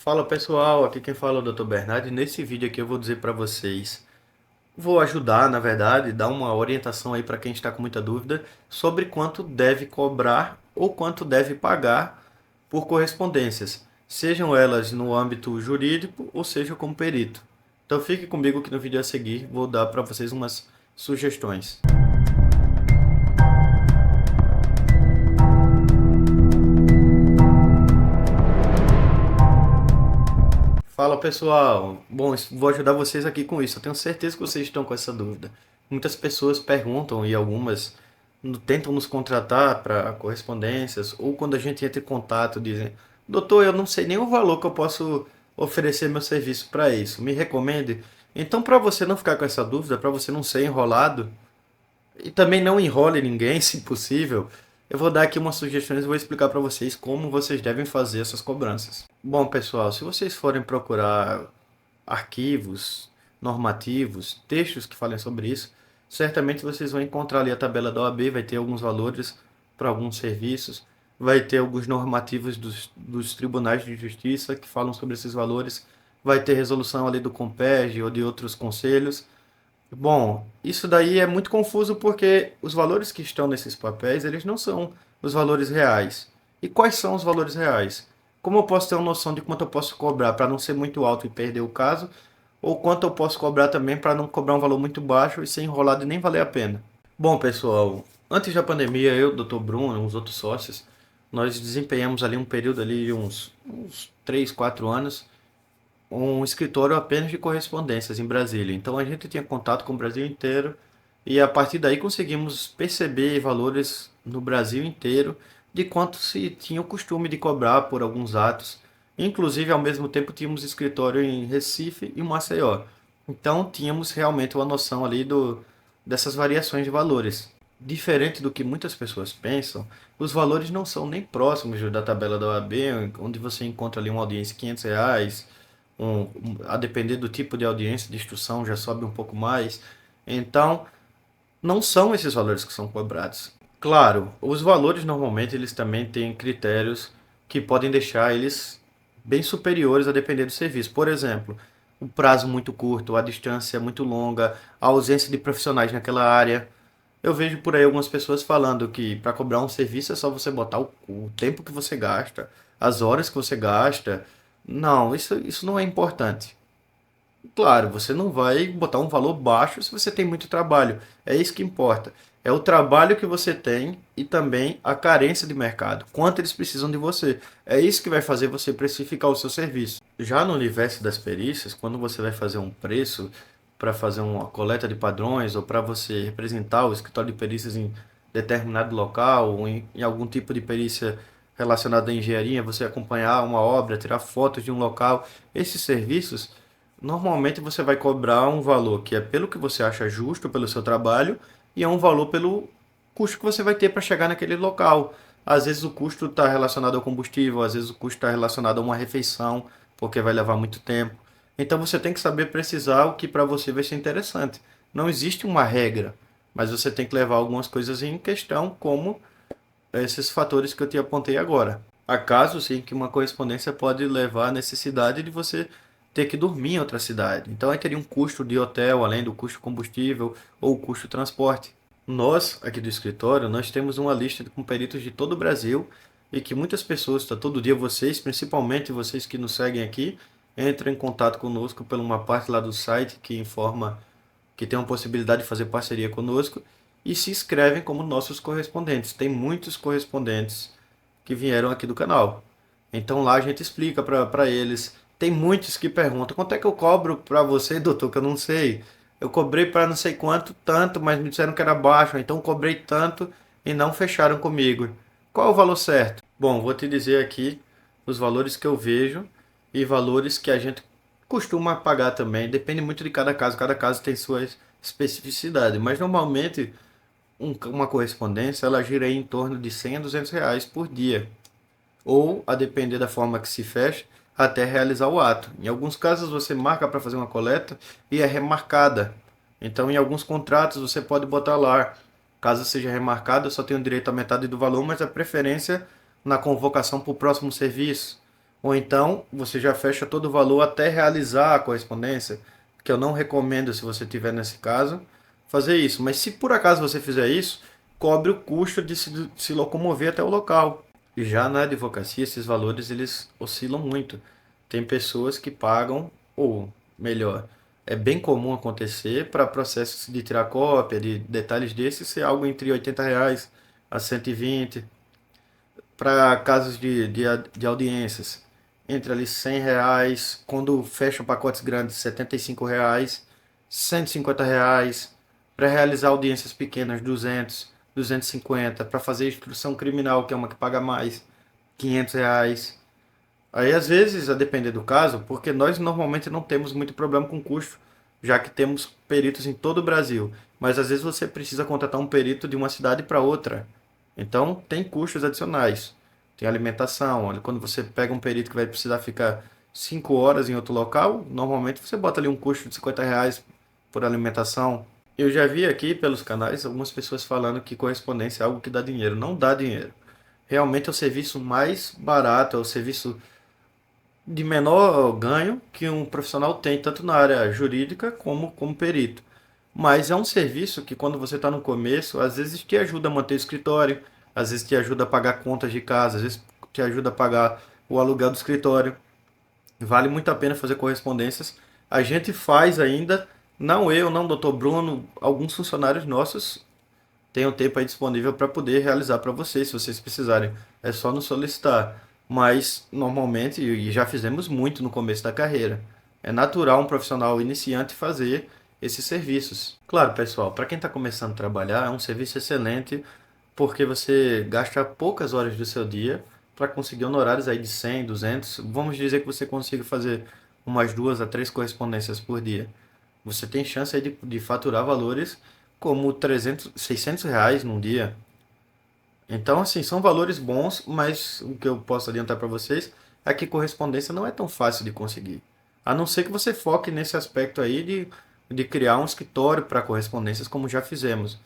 Fala pessoal, aqui quem fala é o Dr. Bernardo e nesse vídeo aqui eu vou dizer para vocês, vou ajudar na verdade, dar uma orientação aí para quem está com muita dúvida sobre quanto deve cobrar ou quanto deve pagar por correspondências, sejam elas no âmbito jurídico ou seja como perito. Então fique comigo que no vídeo a seguir vou dar para vocês umas sugestões. Fala pessoal, bom, vou ajudar vocês aqui com isso. Eu tenho certeza que vocês estão com essa dúvida. Muitas pessoas perguntam e algumas tentam nos contratar para correspondências ou quando a gente entra em contato dizem: Doutor, eu não sei nem o valor que eu posso oferecer meu serviço para isso. Me recomende? Então, para você não ficar com essa dúvida, para você não ser enrolado, e também não enrole ninguém, se possível, eu vou dar aqui umas sugestões e vou explicar para vocês como vocês devem fazer essas cobranças. Bom, pessoal, se vocês forem procurar arquivos, normativos, textos que falem sobre isso, certamente vocês vão encontrar ali a tabela da OAB, vai ter alguns valores para alguns serviços, vai ter alguns normativos dos tribunais de justiça que falam sobre esses valores, vai ter resolução ali do CONPERJ ou de outros conselhos. Bom, isso daí é muito confuso porque os valores que estão nesses papéis, eles não são os valores reais. E quais são os valores reais? Como eu posso ter uma noção de quanto eu posso cobrar para não ser muito alto e perder o caso? Ou quanto eu posso cobrar também para não cobrar um valor muito baixo e ser enrolado e nem valer a pena? Bom, pessoal, antes da pandemia, eu, Dr. Bruno e uns outros sócios, nós desempenhamos ali um período ali de uns 3, 4 anos um escritório apenas de correspondências em Brasília. Então a gente tinha contato com o Brasil inteiro e a partir daí conseguimos perceber valores no Brasil inteiro de quanto se tinha o costume de cobrar por alguns atos. Inclusive, ao mesmo tempo, tínhamos escritório em Recife e Maceió. Então tínhamos realmente uma noção ali dessas variações de valores. Diferente do que muitas pessoas pensam, os valores não são nem próximos da tabela da OAB, onde você encontra ali uma audiência de R$ 500, a depender do tipo de audiência de instrução já sobe um pouco mais. Então, não são esses valores que são cobrados. Claro, os valores normalmente eles também têm critérios que podem deixar eles bem superiores a depender do serviço. Por exemplo, o prazo muito curto, a distância muito longa, a ausência de profissionais naquela área. Eu vejo por aí algumas pessoas falando que para cobrar um serviço é só você botar o tempo que você gasta, as horas que você gasta. Não, isso não é importante. Claro, você não vai botar um valor baixo se você tem muito trabalho. É isso que importa. É o trabalho que você tem e também a carência de mercado. Quanto eles precisam de você. É isso que vai fazer você precificar o seu serviço. Já no universo das perícias, quando você vai fazer um preço para fazer uma coleta de padrões ou para você representar o escritório de perícias em determinado local ou em algum tipo de perícia relacionada à engenharia, você acompanhar uma obra, tirar fotos de um local, esses serviços normalmente você vai cobrar um valor que é pelo que você acha justo pelo seu trabalho e é um valor pelo custo que você vai ter para chegar naquele local. Às vezes o custo está relacionado ao combustível, às vezes o custo está relacionado a uma refeição, porque vai levar muito tempo. Então você tem que saber precisar o que para você vai ser interessante. Não existe uma regra, mas você tem que levar algumas coisas em questão, como esses fatores que eu te apontei agora. Há casos sim que uma correspondência pode levar à necessidade de você ter que dormir em outra cidade. Então aí teria um custo de hotel, além do custo combustível ou o custo transporte. Nós, aqui do escritório, nós temos uma lista com peritos de todo o Brasil e que muitas pessoas, tá, todo dia vocês, principalmente vocês que nos seguem aqui, entram em contato conosco por uma parte lá do site que informa que tem uma possibilidade de fazer parceria conosco e se inscrevem como nossos correspondentes. Tem muitos correspondentes que vieram aqui do canal. Então lá a gente explica para eles. Tem muitos que perguntam: quanto é que eu cobro para você, doutor? Que eu não sei. Eu cobrei para não sei quanto, tanto, mas me disseram que era baixo. Então cobrei tanto e não fecharam comigo. Qual é o valor certo? Bom, vou te dizer aqui os valores que eu vejo e valores que a gente costuma pagar também. Depende muito de cada caso tem sua especificidade, mas normalmente uma correspondência ela gira aí em torno de R$ 100 a R$ 200 por dia, ou a depender da forma que se fecha, até realizar o ato. Em alguns casos você marca para fazer uma coleta e é remarcada. Então em alguns contratos você pode botar lá, caso seja remarcado, eu só tenho direito a metade do valor, mas a preferência na convocação para o próximo serviço. Ou então você já fecha todo o valor até realizar a correspondência, que eu não recomendo se você tiver nesse caso fazer isso. Mas se por acaso você fizer isso, cobre o custo de se locomover até o local. E já na advocacia, esses valores eles oscilam muito. Tem pessoas que pagam, ou melhor, é bem comum acontecer para processos de tirar cópia, de detalhes desses, ser algo entre R$ 80 a 120. Para casos de audiências, entre ali R$ 100, quando fecha pacotes grandes, R$ 75, R$ 150, para realizar audiências pequenas, 200, 250, para fazer instrução criminal, que é uma que paga mais, R$ 500. Aí, às vezes, a depender do caso, porque nós normalmente não temos muito problema com custo, já que temos peritos em todo o Brasil. Mas às vezes você precisa contratar um perito de uma cidade para outra. Então, tem custos adicionais. Tem alimentação. Olha, quando você pega um perito que vai precisar ficar 5 horas em outro local, normalmente você bota ali um custo de R$ 50 por alimentação. Eu já vi aqui pelos canais algumas pessoas falando que correspondência é algo que dá dinheiro. Não dá dinheiro. Realmente é o serviço mais barato, é o serviço de menor ganho que um profissional tem, tanto na área jurídica como perito. Mas é um serviço que, quando você está no começo, às vezes te ajuda a manter o escritório, às vezes te ajuda a pagar contas de casa, às vezes te ajuda a pagar o aluguel do escritório. Vale muito a pena fazer correspondências. A gente faz ainda, não eu, não o Dr. Bruno, alguns funcionários nossos tem um tempo aí disponível para poder realizar para vocês, se vocês precisarem. É só nos solicitar. Mas, normalmente, e já fizemos muito no começo da carreira, é natural um profissional iniciante fazer esses serviços. Claro, pessoal, para quem está começando a trabalhar, é um serviço excelente, porque você gasta poucas horas do seu dia para conseguir honorários aí de 100, 200. Vamos dizer que você consiga fazer umas 2 a 3 correspondências por dia. Você tem chance aí de faturar valores como 300, R$ 600 num dia. Então, assim, são valores bons, mas o que eu posso adiantar para vocês é que correspondência não é tão fácil de conseguir. A não ser que você foque nesse aspecto aí de criar um escritório para correspondências, como já fizemos.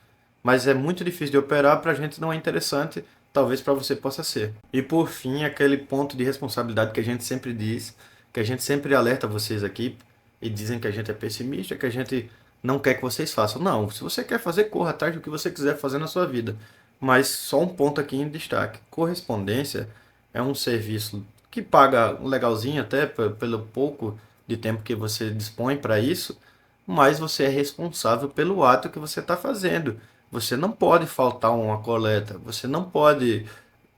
Mas é muito difícil de operar, para a gente não é interessante, talvez para você possa ser. E por fim, aquele ponto de responsabilidade que a gente sempre diz, que a gente sempre alerta vocês aqui, e dizem que a gente é pessimista, que a gente não quer que vocês façam. Não, se você quer fazer, corra atrás do que você quiser fazer na sua vida. Mas só um ponto aqui em destaque: correspondência é um serviço que paga legalzinho até pelo pouco de tempo que você dispõe para isso, mas você é responsável pelo ato que você está fazendo. Você não pode faltar uma coleta, você não pode,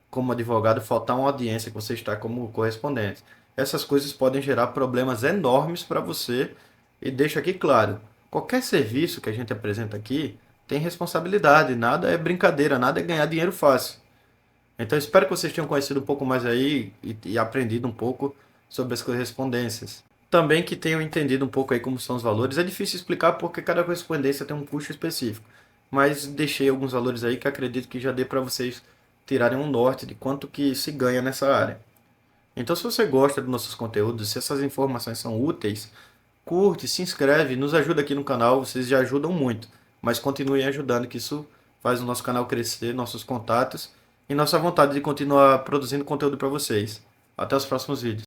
como advogado, faltar uma audiência que você está como correspondente. Essas coisas podem gerar problemas enormes para você, e deixo aqui claro: qualquer serviço que a gente apresenta aqui tem responsabilidade, nada é brincadeira, nada é ganhar dinheiro fácil. Então espero que vocês tenham conhecido um pouco mais aí e aprendido um pouco sobre as correspondências. Também que tenham entendido um pouco aí como são os valores. É difícil explicar porque cada correspondência tem um custo específico, mas deixei alguns valores aí que acredito que já dê para vocês tirarem um norte de quanto que se ganha nessa área. Então, se você gosta dos nossos conteúdos, se essas informações são úteis, curte, se inscreve, nos ajuda aqui no canal, vocês já ajudam muito. Mas continuem ajudando, que isso faz o nosso canal crescer, nossos contatos e nossa vontade de continuar produzindo conteúdo para vocês. Até os próximos vídeos.